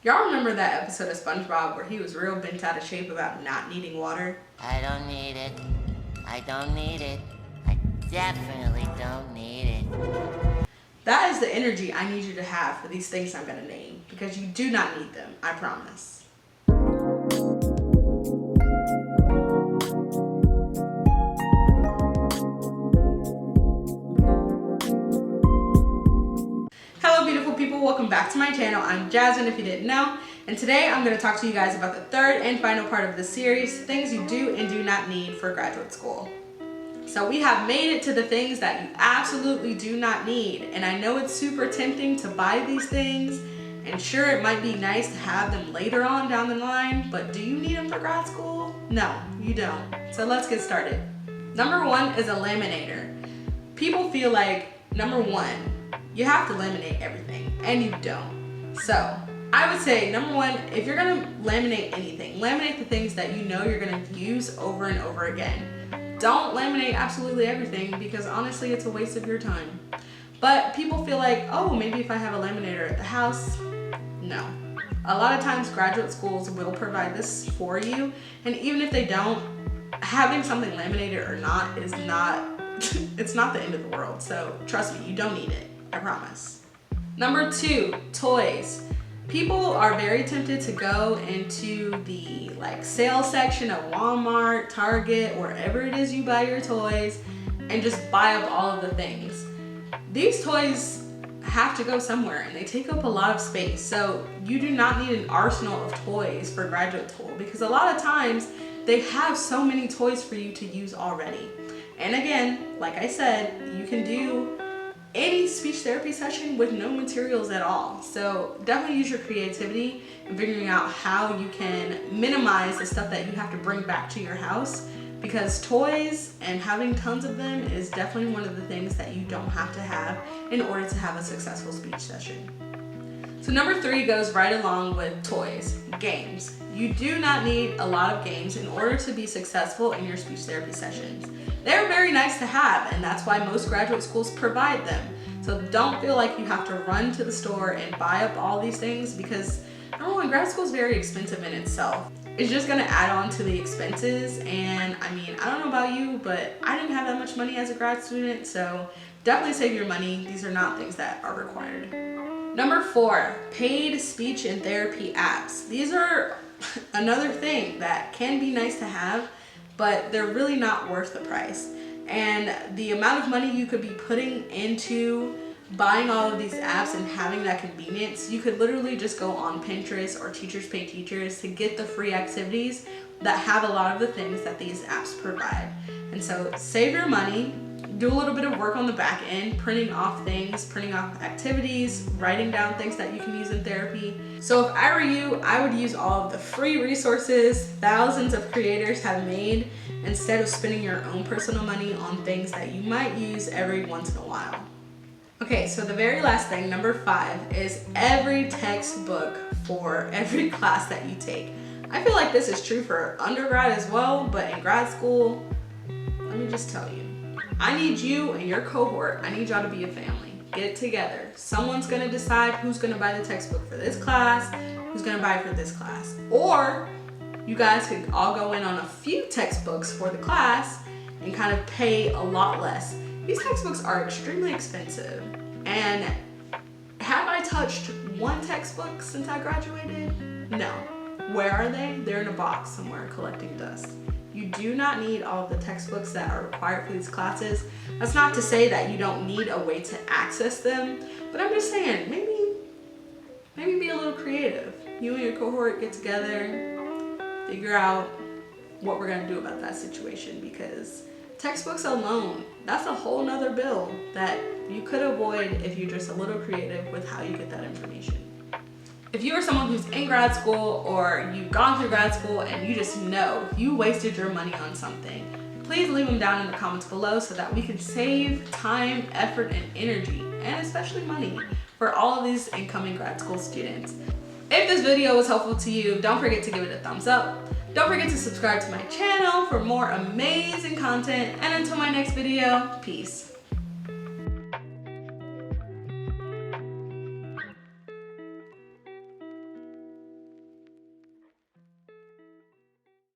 Y'all remember that episode of SpongeBob where he was real bent out of shape about not needing water? I don't need it. I don't need it. I definitely don't need it. That is the energy I need you to have for these things I'm gonna name, because you do not need them, I promise. Hello beautiful people, welcome back to my channel. I'm Jasmine if you didn't know, and today I'm going to talk to you guys about the third and final part of the series, things you do and do not need for graduate school. So we have made it to the things that you absolutely do not need, and I know it's super tempting to buy these things, and sure, it might be nice to have them later on down the line, but do you need them for grad school? No, you don't. So let's get started. Number one is a laminator. People feel like, number one, you have to laminate everything, and you don't. So I would say, number one, if you're gonna laminate anything, laminate the things that you know you're gonna use over and over again. Don't laminate absolutely everything, because honestly, it's a waste of your time. But people feel like, oh, maybe if I have a laminator at the house. No. A lot of times graduate schools will provide this for you, and even if they don't, having something laminated or not is not, it's not the end of the world. So trust me, you don't need it. I promise. Number two, toys. People are very tempted to go into the sales section of Walmart, Target, wherever it is you buy your toys, and just buy up all of the things. These toys have to go somewhere and they take up a lot of space. So you do not need an arsenal of toys for graduate school, because a lot of times they have so many toys for you to use already. And again, like I said, you can do any speech therapy session with no materials at all. So definitely use your creativity in figuring out how you can minimize the stuff that you have to bring back to your house, because toys and having tons of them is definitely one of the things that you don't have to have in order to have a successful speech session. So number three goes right along with toys, games. You do not need a lot of games in order to be successful in your speech therapy sessions. They're very nice to have, and that's why most graduate schools provide them. So don't feel like you have to run to the store and buy up all these things, because number one, grad school is very expensive in itself. It's just gonna add on to the expenses, and I mean, I don't know about you, but I didn't have that much money as a grad student, so definitely save your money. These are not things that are required. Number four, paid speech and therapy apps. These are another thing that can be nice to have, but they're really not worth the price. And the amount of money you could be putting into buying all of these apps and having that convenience, you could literally just go on Pinterest or Teachers Pay Teachers to get the free activities that have a lot of the things that these apps provide. And so save your money, do a little bit of work on the back end, printing off things, printing off activities, writing down things that you can use in therapy. So if I were you, I would use all of the free resources thousands of creators have made, instead of spending your own personal money on things that you might use every once in a while. Okay, so the very last thing, number five, is every textbook for every class that you take. I feel like this is true for undergrad as well, but in grad school, let me just tell you, I need you and your cohort, I need y'all to be a family. Get it together. Someone's gonna decide who's gonna buy the textbook for this class, who's gonna buy it for this class. Or you guys could all go in on a few textbooks for the class and kind of pay a lot less. These textbooks are extremely expensive. And have I touched one textbook since I graduated? No. Where are they? They're in a box somewhere collecting dust. You do not need all of the textbooks that are required for these classes. That's not to say that you don't need a way to access them, but I'm just saying, maybe be a little creative. You and your cohort get together, figure out what we're gonna do about that situation, because textbooks alone, that's a whole nother bill that you could avoid if you're just a little creative with how you get that information. If you are someone who's in grad school or you've gone through grad school and you just know you wasted your money on something, please leave them down in the comments below so that we can save time, effort, and energy, and especially money, for all of these incoming grad school students. If this video was helpful to you, don't forget to give it a thumbs up. Don't forget to subscribe to my channel for more amazing content. And until my next video, peace.